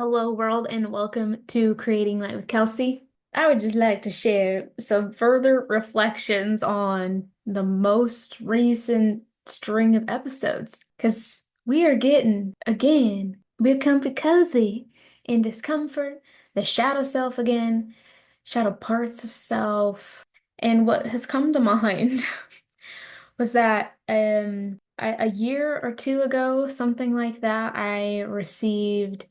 Hello, world, and welcome to Creating Light with Kelsey. I would just like to share some further reflections on the most recent string of episodes because we are getting, again, we're comfy cozy in discomfort, the shadow self again, shadow parts of self. And what has come to mind was that a year or two ago, something like that, I received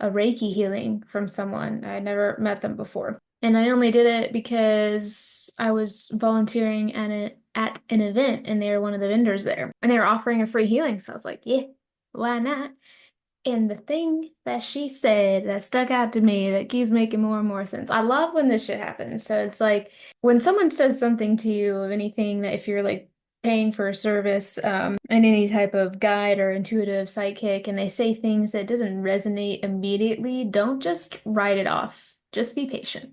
a Reiki healing from someone. I had never met them before. And I only did it because I was volunteering at an event and they were one of the vendors there. And they were offering a free healing. So I was like, yeah, why not? And the thing that she said that stuck out to me that keeps making more and more sense. I love when this shit happens. So it's like when someone says something to you of anything that if you're like paying for a service, and any type of guide or intuitive psychic, and they say things that doesn't resonate immediately, don't just write it off. Just be patient.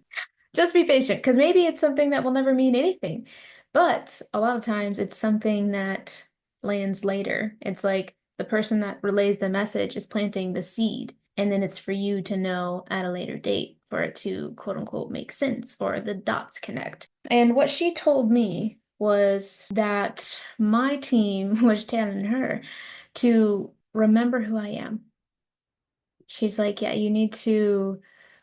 Just be patient, because maybe it's something that will never mean anything. But a lot of times it's something that lands later. It's like the person that relays the message is planting the seed, and then it's for you to know at a later date for it to quote unquote make sense or the dots connect. And what she told me was that my team was telling her to remember who I am. She's like, yeah, you need to,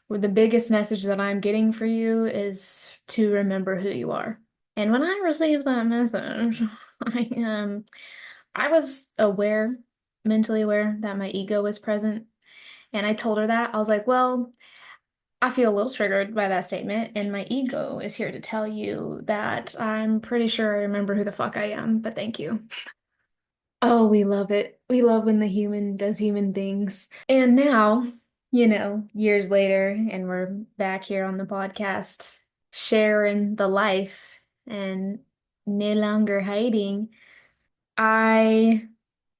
well, the biggest message that I'm getting for you is to remember who you are. And when I received that message, I was aware, mentally aware that my ego was present. And I told her that. I was like, well, I feel a little triggered by that statement, and my ego is here to tell you that I'm pretty sure I remember who the fuck I am, but thank you. Oh, we love it. We love when the human does human things. And now, years later, and we're back here on the podcast, sharing the life and no longer hiding. I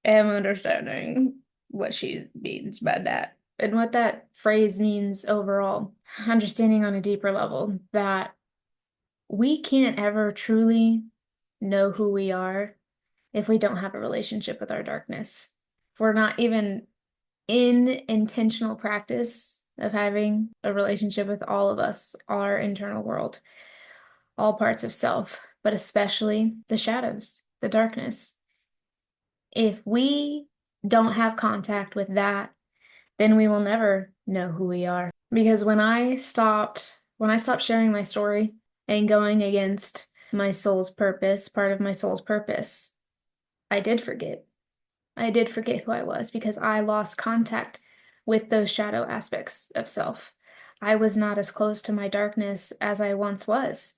am understanding what she means by that and what that phrase means overall. Understanding on a deeper level that we can't ever truly know who we are if we don't have a relationship with our darkness. If we're not even in intentional practice of having a relationship with all of us, our internal world, all parts of self, but especially the shadows, the darkness. If we don't have contact with that, then we will never know who we are. Because when I stopped sharing my story and going against my soul's purpose, part of my soul's purpose, I did forget. I did forget who I was because I lost contact with those shadow aspects of self. I was not as close to my darkness as I once was.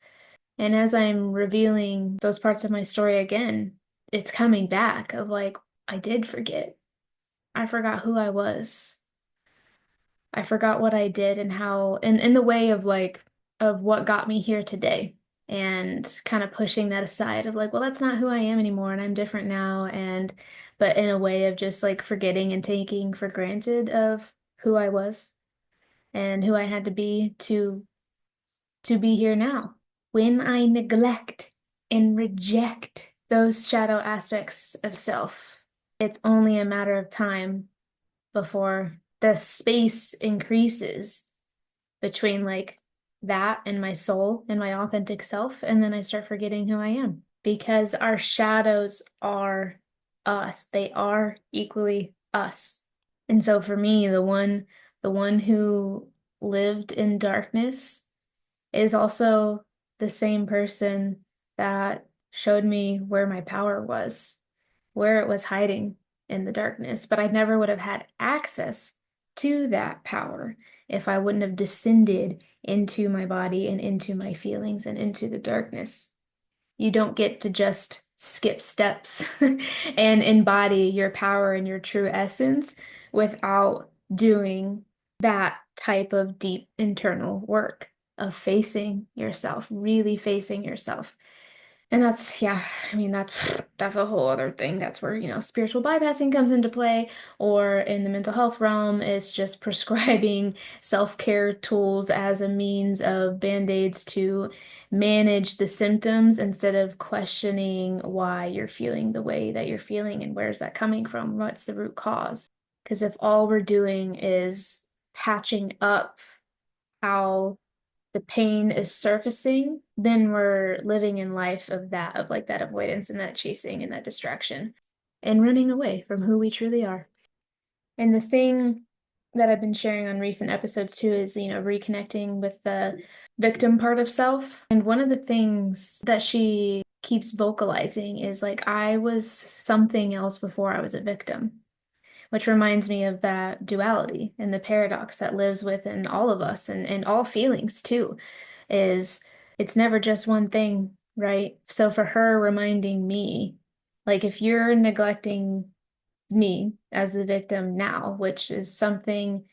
And as I'm revealing those parts of my story again, it's coming back of like, I did forget. I forgot who I was. I forgot what I did and how, and in the way of like, of what got me here today. And kind of pushing that aside of like, well, that's not who I am anymore, and I'm different now. But in a way of just like forgetting and taking for granted of who I was and who I had to be to be here now. When I neglect and reject those shadow aspects of self, it's only a matter of time before the space increases between like that and my soul and my authentic self. And then I start forgetting who I am because our shadows are us. They are equally us. And so for me, the one who lived in darkness is also the same person that showed me where my power was, where it was hiding in the darkness. But I never would have had access to that power if I wouldn't have descended into my body and into my feelings and into the darkness. You don't get to just skip steps and embody your power and your true essence without doing that type of deep internal work of facing yourself, really facing yourself. And that's, yeah, I mean, that's a whole other thing. That's where, spiritual bypassing comes into play, or in the mental health realm, it's just prescribing self-care tools as a means of band-aids to manage the symptoms instead of questioning why you're feeling the way that you're feeling and where's that coming from? What's the root cause? Because if all we're doing is patching up how the pain is surfacing, then we're living in life of that, of like that avoidance and that chasing and that distraction and running away from who we truly are. And the thing that I've been sharing on recent episodes too is, reconnecting with the victim part of self. And one of the things that she keeps vocalizing is like, I was something else before I was a victim, which reminds me of that duality and the paradox that lives within all of us and all feelings too, is it's never just one thing, right? So for her reminding me, like if you're neglecting me as the victim now, which is something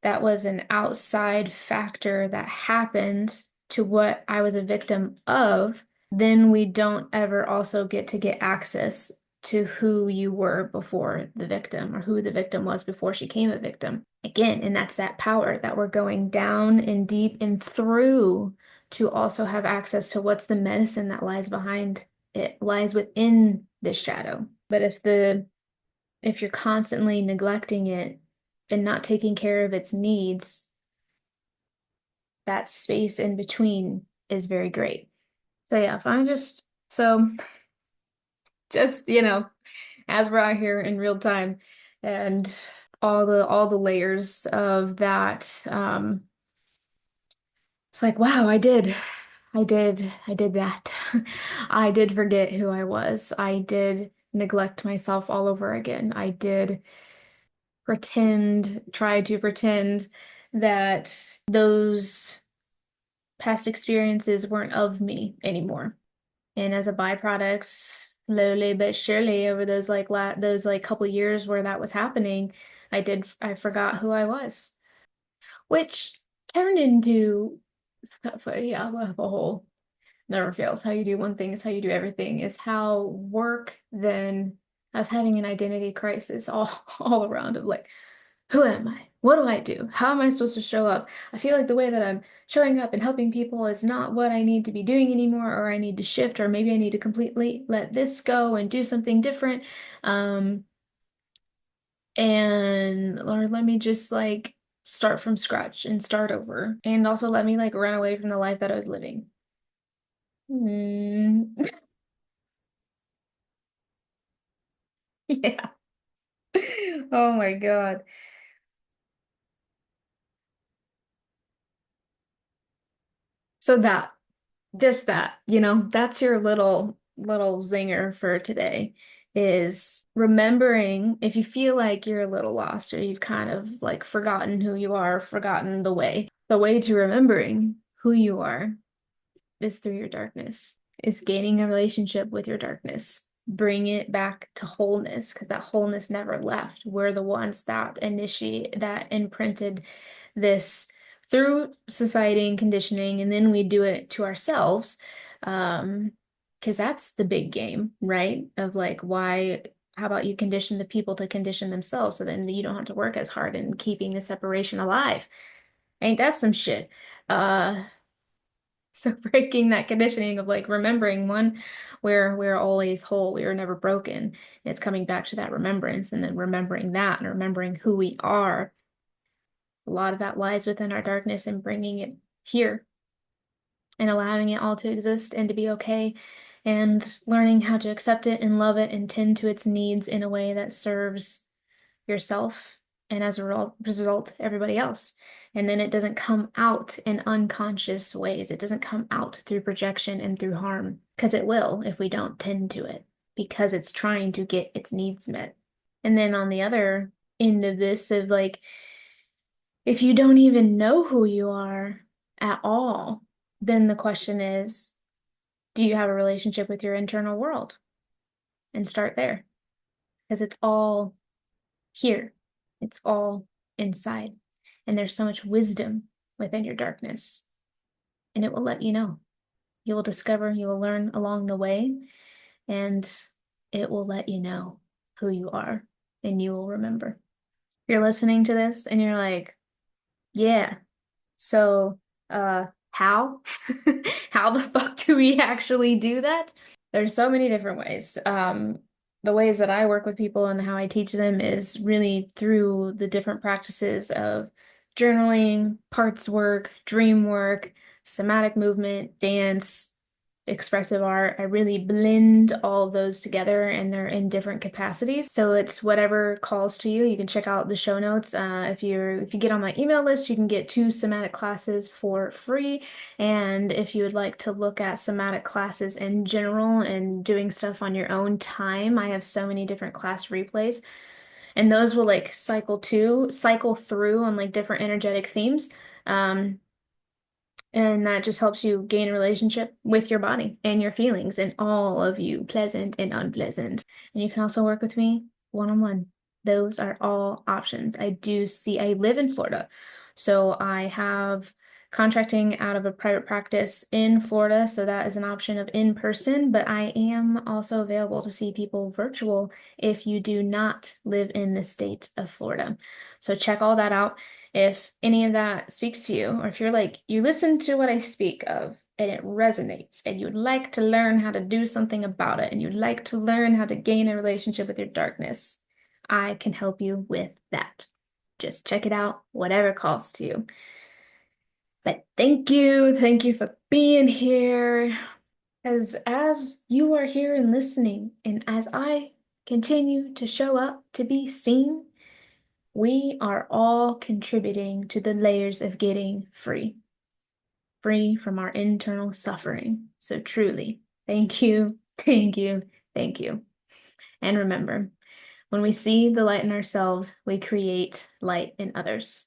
that was an outside factor that happened to what I was a victim of, then we don't ever also get to get access to who you were before the victim or who the victim was before she became a victim. Again, and that's that power that we're going down and deep and through to also have access to what's the medicine that lies behind it, lies within this shadow. But if you're constantly neglecting it and not taking care of its needs, that space in between is very great. So yeah, if I just, as we're out here in real time and all the layers of that, it's like, wow, I did that. I did forget who I was. I did neglect myself all over again. I did try to pretend that those past experiences weren't of me anymore. And as a byproduct, slowly but surely over those like couple years where that was happening, I forgot who I was, which turned into yeah, the whole never fails. How you do one thing is how you do everything is how work then I was having an identity crisis all around of like, who am I? What do I do? How am I supposed to show up? I feel like the way that I'm showing up and helping people is not what I need to be doing anymore, or I need to shift, or maybe I need to completely let this go and do something different. Um, or let me just like start from scratch and start over. And also let me like run away from the life that I was living. Hmm. Yeah. Oh my God. So just that, that's your little zinger for today is remembering if you feel like you're a little lost or you've kind of like forgotten who you are, forgotten the way. The way to remembering who you are is through your darkness, is gaining a relationship with your darkness. Bring it back to wholeness because that wholeness never left. We're the ones that imprinted this through society and conditioning, and then we do it to ourselves. Because that's the big game, right? Of like, how about you condition the people to condition themselves so then you don't have to work as hard in keeping the separation alive? Ain't that some shit? Uh, so breaking that conditioning of like remembering one, where we're always whole, we are never broken. It's coming back to that remembrance and then remembering that and remembering who we are. A lot of that lies within our darkness and bringing it here and allowing it all to exist and to be okay and learning how to accept it and love it and tend to its needs in a way that serves yourself and as a result everybody else. And then it doesn't come out in unconscious ways. It doesn't come out through projection and through harm because it will if we don't tend to it because it's trying to get its needs met. And then on the other end of this of like if you don't even know who you are at all, then the question is, do you have a relationship with your internal world? And start there because it's all here. It's all inside. And there's so much wisdom within your darkness. And it will let you know. You will discover, you will learn along the way, and it will let you know who you are, and you will remember. You're listening to this and you're like, yeah, so how? How the fuck do we actually do that? There's so many different ways. The ways that I work with people and how I teach them is really through the different practices of journaling, parts work, dream work, somatic movement, dance, expressive art. I really blend all of those together and they're in different capacities. So it's whatever calls to you. You can check out the show notes. If you get on my email list, you can get 2 somatic classes for free. And if you would like to look at somatic classes in general and doing stuff on your own time, I have so many different class replays. And those will like cycle through on like different energetic themes. Um, and that just helps you gain a relationship with your body and your feelings and all of you, pleasant and unpleasant. And you can also work with me one-on-one. Those are all options. I live in Florida, so I have contracting out of a private practice in Florida, so that is an option of in person, but I am also available to see people virtual if you do not live in the state of Florida. So check all that out. If any of that speaks to you, or if you're like, you listen to what I speak of and it resonates, and you'd like to learn how to do something about it, and you'd like to learn how to gain a relationship with your darkness, I can help you with that. Just check it out, whatever calls to you. But thank you for being here. As you are here and listening, and as I continue to show up to be seen, we are all contributing to the layers of getting free, free from our internal suffering. So truly, thank you, thank you, thank you. And remember, when we see the light in ourselves, we create light in others.